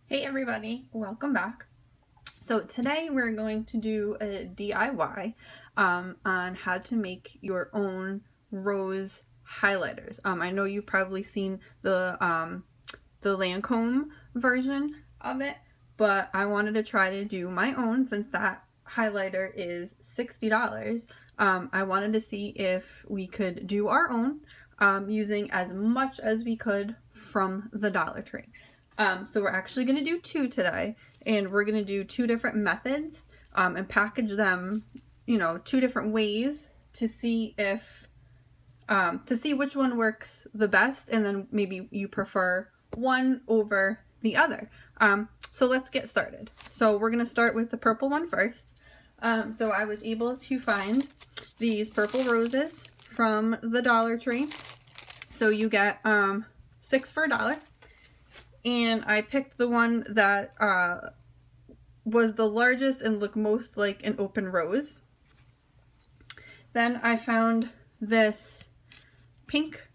Hey everybody, welcome back. So today we're going to do a DIY on how to make your own rose highlighters. I know you've probably seen the Lancome version of it, but I wanted to try to do my own since that highlighter is $60. I wanted to see if we could do our own using as much as we could from the Dollar Tree. So we're actually going to do two today, and we're going to do two different methods and package them, two different ways to see if, which one works the best, and then maybe you prefer one over the other. So let's get started. So we're going to start with the purple one first. So I was able to find these purple roses from the Dollar Tree. So you get 6 for $1. And I picked the one that was the largest and looked most like an open rose. Then I found this pink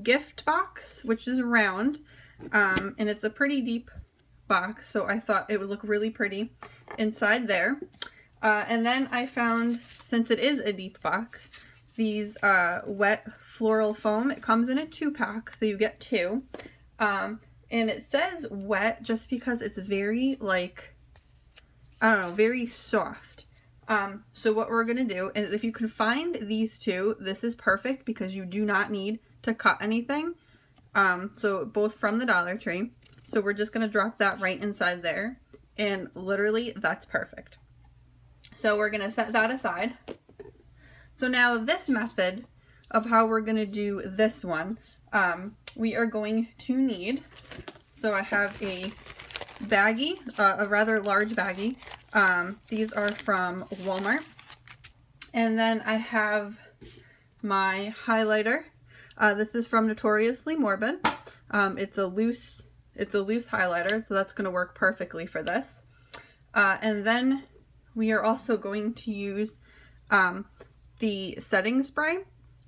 gift box, which is round, and it's a pretty deep box, so I thought it would look really pretty inside there. And then I found, since it is a deep box, these wet floral foam. It comes in a 2-pack, so you get 2. And it says wet just because it's very, like, I don't know, very soft. So what we're going to do is, if you can find these two, this is perfect because you do not need to cut anything. So both from the Dollar Tree. So we're just going to drop that right inside there. And literally, that's perfect. So we're going to set that aside. So now this method of how we're going to do this one, we are going to need, so I have a baggie, a rather large baggie. These are from Walmart. And then I have my highlighter. This is from Notoriously Morbid. It's a loose highlighter, so that's going to work perfectly for this. And then we are also going to use the setting spray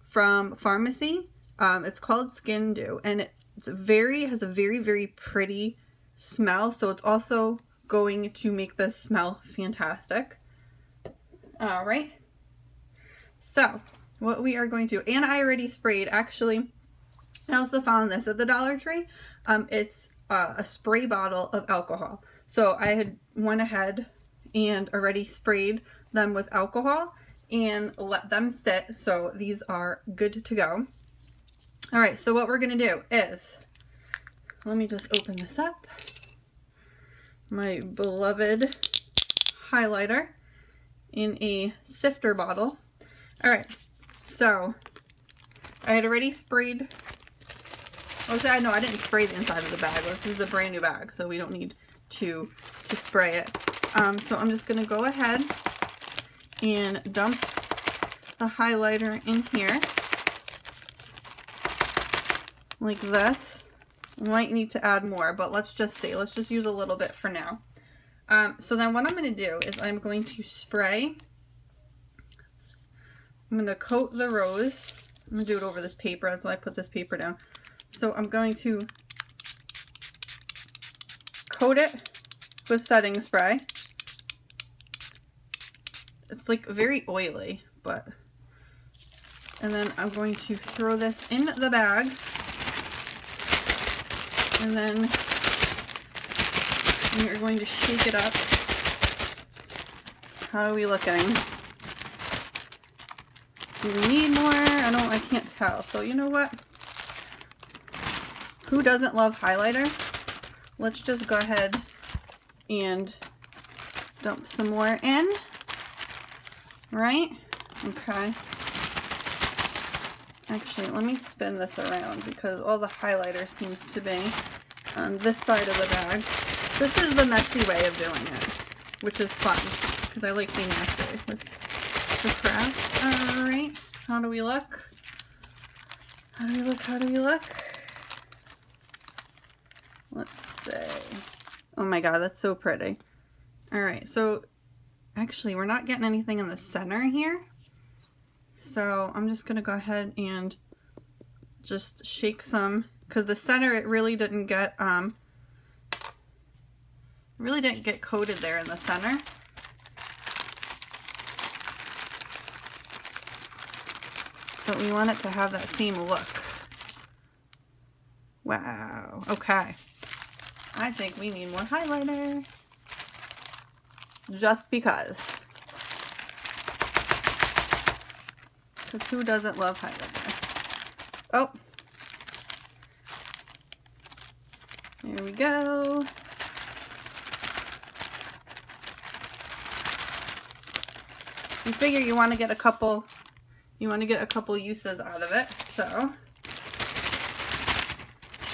from Pharmacy. It's called Skin Dew, and has a very, very pretty smell, so it's also going to make this smell fantastic. Alright, so what we are going to do, and I already sprayed, actually, I also found this at the Dollar Tree. It's a spray bottle of alcohol. So I had went ahead and already sprayed them with alcohol and let them sit, so these are good to go. Alright, so what we're going to do is, let me just open this up, my beloved highlighter in a sifter bottle. Alright, so I had already sprayed, no, I didn't spray the inside of the bag. This is a brand new bag, so we don't need to spray it. So I'm just going to go ahead and dump the highlighter in here like this. We might need to add more, but let's just see. Let's just use a little bit for now. So then what I'm going to do is I'm going to spray. I'm going to coat the rose. I'm going to do it over this paper. That's why I put this paper down. So I'm going to coat it with setting spray. It's like very oily, but, and then I'm going to throw this in the bag, and then we're going to shake it up. How are we looking? Do we need more? I can't tell. So you know what? Who doesn't love highlighter? Let's just go ahead and dump some more in. Right? Okay. Actually, let me spin this around because all the highlighter seems to be on this side of the bag. This is the messy way of doing it, which is fun because I like being messy with the crafts. Alright, how do we look? How do we look? How do we look? Let's see. Oh my god, that's so pretty. Alright, so actually, we're not getting anything in the center here. So I'm just going to go ahead and just shake some, because the center, it really didn't get really didn't get coated there in the center. But we want it to have that same look. Wow, okay. I think we need more highlighter. Just because. Because who doesn't love highlighter? Oh. There we go. You figure you want to get a couple uses out of it, so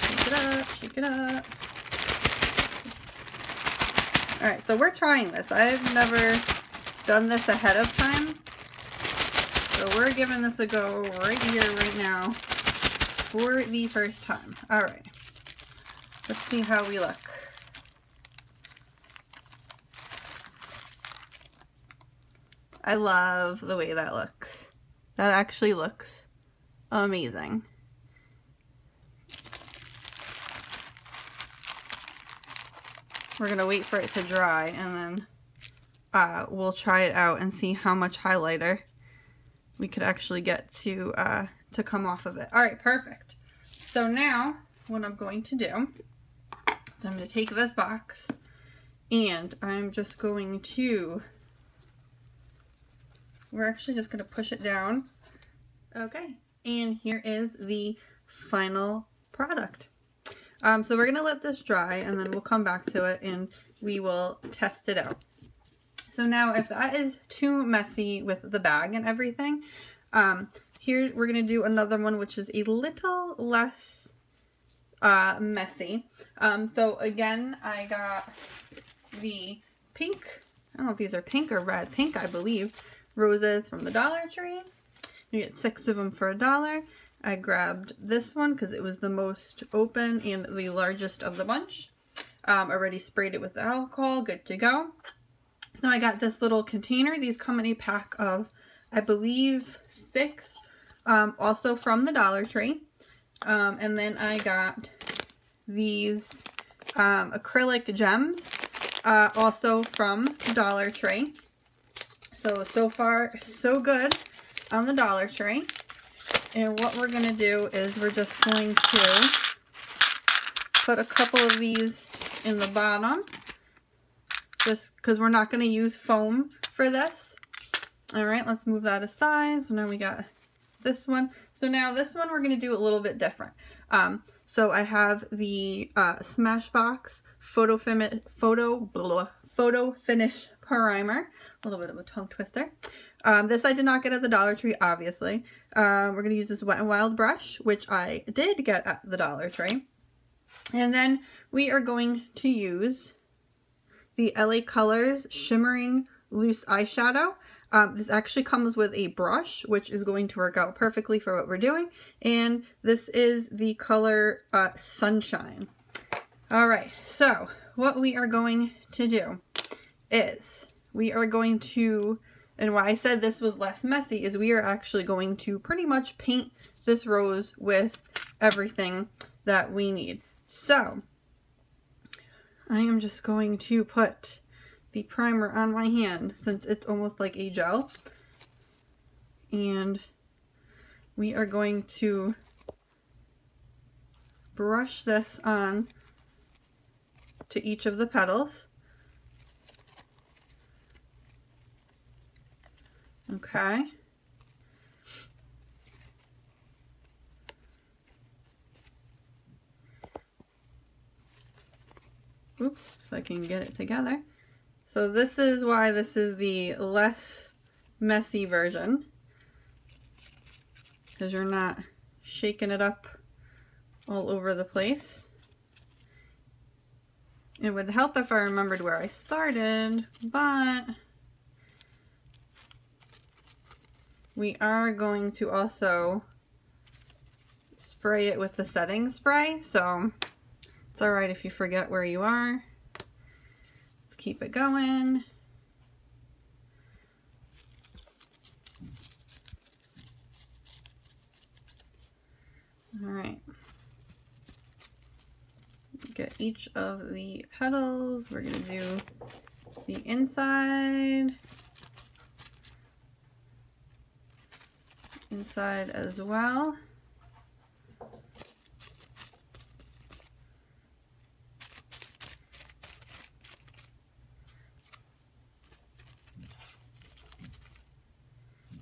shake it up, shake it up. Alright, so we're trying this. I've never done this ahead of time, so we're giving this a go right here, right now, for the first time. Alright, let's see how we look. I love the way that looks. That actually looks amazing. We're gonna wait for it to dry and then we'll try it out and see how much highlighter we could actually get to come off of it. All right, perfect. So now what I'm going to do is I'm going to take this box and I'm just going to, we're actually just going to push it down. Okay, and here is the final product. So we're going to let this dry and then we'll come back to it and we will test it out. So now if that is too messy with the bag and everything, here we're going to do another one which is a little less messy. So again, I got the pink, I don't know if these are pink or red, pink I believe, roses from the Dollar Tree. You get 6 of them for $1. I grabbed this one because it was the most open and the largest of the bunch. Already sprayed it with alcohol, good to go. So I got this little container. These come in a pack of, I believe, 6, also from the Dollar Tree. And then I got these acrylic gems, also from Dollar Tree. So far, so good on the Dollar Tree. And what we're going to do is we're just going to put a couple of these in the bottom, just because we're not going to use foam for this. All right, let's move that aside. So now we got this one. So now this one we're going to do a little bit different. So I have the Smashbox Photo Finish Primer. A little bit of a tongue twister. This I did not get at the Dollar Tree, obviously. We're going to use this Wet n Wild brush, which I did get at the Dollar Tree. And then we are going to use the LA Colors Shimmering Loose Eyeshadow. This actually comes with a brush, which is going to work out perfectly for what we're doing. And this is the color Sunshine. All right, so what we are going to do is we are going to, and why I said this was less messy, is we are actually going to pretty much paint this rose with everything that we need. So I am just going to put the primer on my hand since it's almost like a gel. And we are going to brush this on to each of the petals. Okay. Oops, if I can get it together. So this is why this is the less messy version, because you're not shaking it up all over the place. It would help if I remembered where I started, but we are going to also spray it with the setting spray, so it's alright if you forget where you are. Let's keep it going. Alright. get each of the petals. We're going to do the inside as well.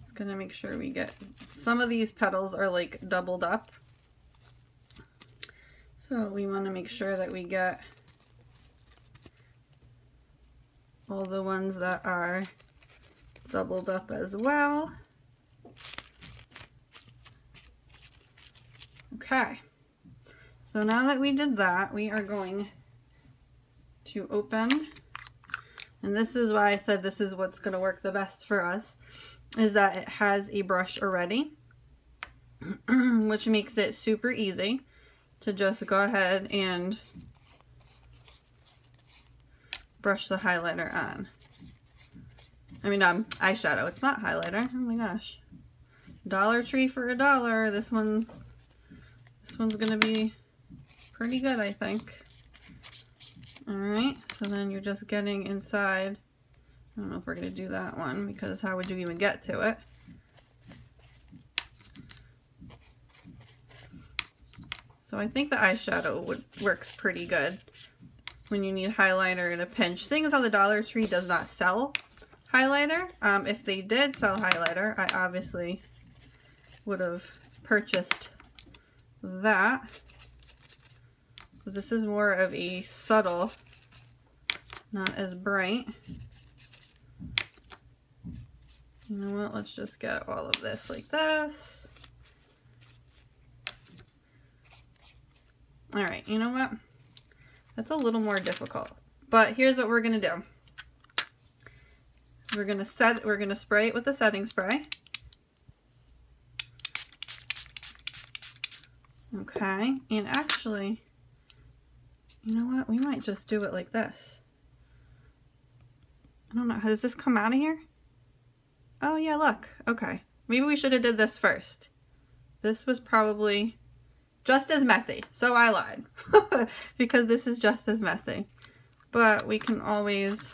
Just gonna make sure we get, some of these petals are like doubled up. So we want to make sure that we get all the ones that are doubled up as well. Okay, so now that we did that, we are going to open, and this is why I said this is what's going to work the best for us, is that it has a brush already, which makes it super easy to just go ahead and brush the highlighter on. I mean, eyeshadow. It's not highlighter. Oh my gosh. Dollar Tree for $1. This one's gonna be pretty good, I think. Alright, so then you're just getting inside. I don't know if we're gonna do that one, because how would you even get to it? So I think the eyeshadow works pretty good when you need highlighter in a pinch. Seeing as how the Dollar Tree does not sell highlighter, if they did sell highlighter, I obviously would have purchased that. But this is more of a subtle, not as bright. You know what, let's just get all of this like this. Alright, you know what? That's a little more difficult. But here's what we're gonna do. We're gonna spray it with the setting spray. Okay, and actually, you know what? We might just do it like this. I don't know, does this come out of here? Oh yeah, look. Okay, maybe we should have did this first. This was probably just as messy, so I lied. Because this is just as messy. But we can always,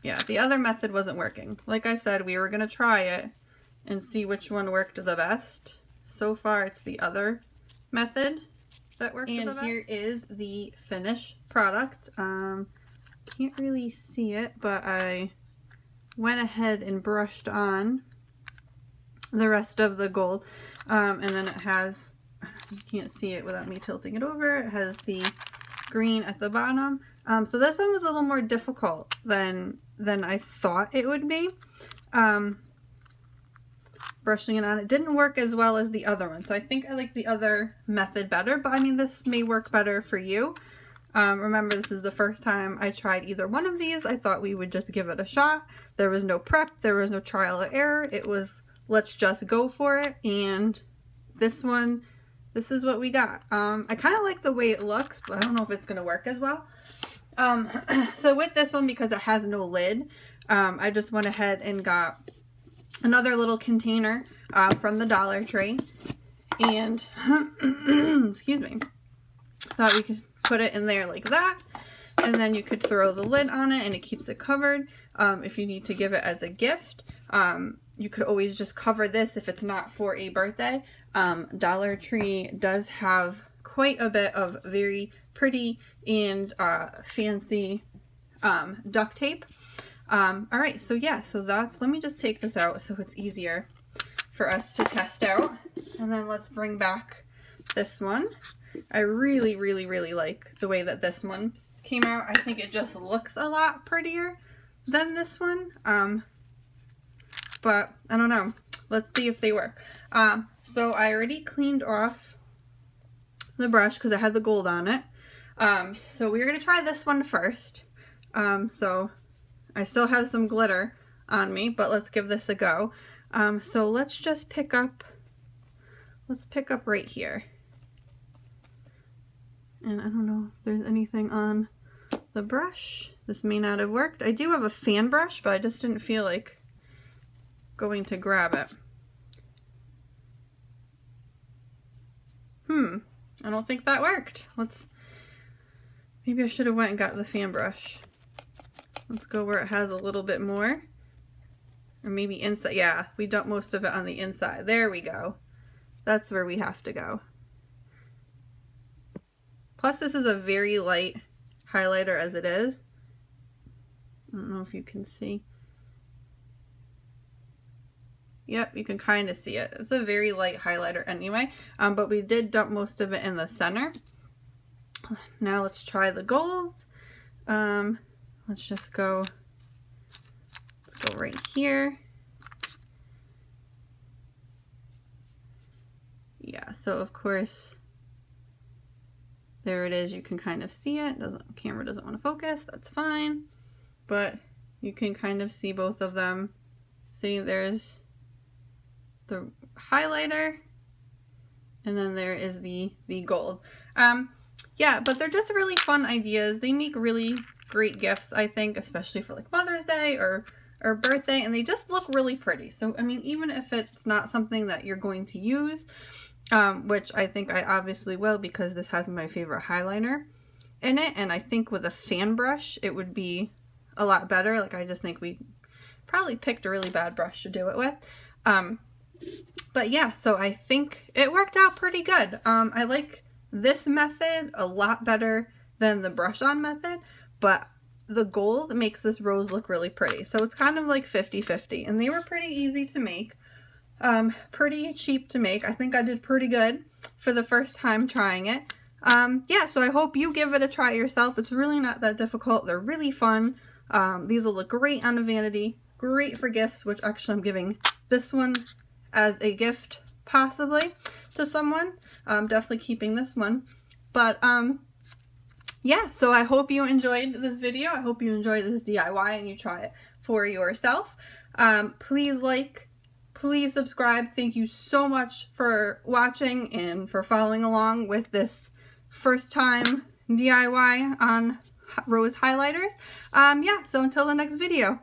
yeah, the other method wasn't working. Like I said, we were gonna try it and see which one worked the best. So far, it's the other method that worked the best. And here is the finished product. Can't really see it, but I went ahead and brushed on the rest of the gold. And then it has, you can't see it without me tilting it over, it has the green at the bottom. So this one was a little more difficult than I thought it would be. Brushing it on, it didn't work as well as the other one, so I think I like the other method better, but I mean, this may work better for you. Remember, this is the first time I tried either one of these. I thought we would just give it a shot. There was no prep, there was no trial or error. It was, let's just go for it, and this one, this is what we got. I kind of like the way it looks, but I don't know if it's going to work as well. So with this one, because it has no lid, I just went ahead and got another little container from the Dollar Tree, and excuse me, thought we could put it in there like that, and then you could throw the lid on it and it keeps it covered. If you need to give it as a gift, you could always just cover this if it's not for a birthday. Dollar Tree does have quite a bit of very pretty and fancy duct tape. Alright, so yeah, so that's, let me just take this out so it's easier for us to test out. And then let's bring back this one. I really, really, really like the way that this one came out. I think it just looks a lot prettier than this one. But I don't know. Let's see if they work. So I already cleaned off the brush because it had the gold on it. So we're going to try this one first. So I still have some glitter on me, but let's give this a go. So let's just pick up right here. And I don't know if there's anything on the brush. This may not have worked. I do have a fan brush, but I just didn't feel like going to grab it. I don't think that worked. Maybe I should have went and got the fan brush. Let's go where it has a little bit more. Or maybe inside. Yeah, we dumped most of it on the inside. There we go. That's where we have to go. Plus this is a very light highlighter as it is. I don't know if you can see. Yep, you can kind of see it. It's a very light highlighter anyway, but we did dump most of it in the center. Now let's try the gold. Let's just go, let's go right here. Yeah, so of course, there it is. You can kind of see it. Camera doesn't want to focus. That's fine. But you can kind of see both of them. See, there's the highlighter, and then there is the gold. Yeah, but they're just really fun ideas. They make really great gifts, I think, especially for like Mother's Day or birthday, and they just look really pretty. So, I mean, even if it's not something that you're going to use, which I think I obviously will because this has my favorite highlighter in it, and I think with a fan brush it would be a lot better. Like, I just think we probably picked a really bad brush to do it with. But yeah, so I think it worked out pretty good. I like this method a lot better than the brush on method, but the gold makes this rose look really pretty. So it's kind of like 50-50, and they were pretty easy to make. Pretty cheap to make. I think I did pretty good for the first time trying it. Yeah, so I hope you give it a try yourself. It's really not that difficult. They're really fun. These will look great on a vanity, great for gifts, which actually I'm giving this one as a gift possibly to someone. Definitely keeping this one. But yeah, so I hope you enjoyed this video. I hope you enjoyed this DIY and you try it for yourself. Please like, please subscribe. Thank you so much for watching and for following along with this first time DIY on rose highlighters. Yeah, so until the next video.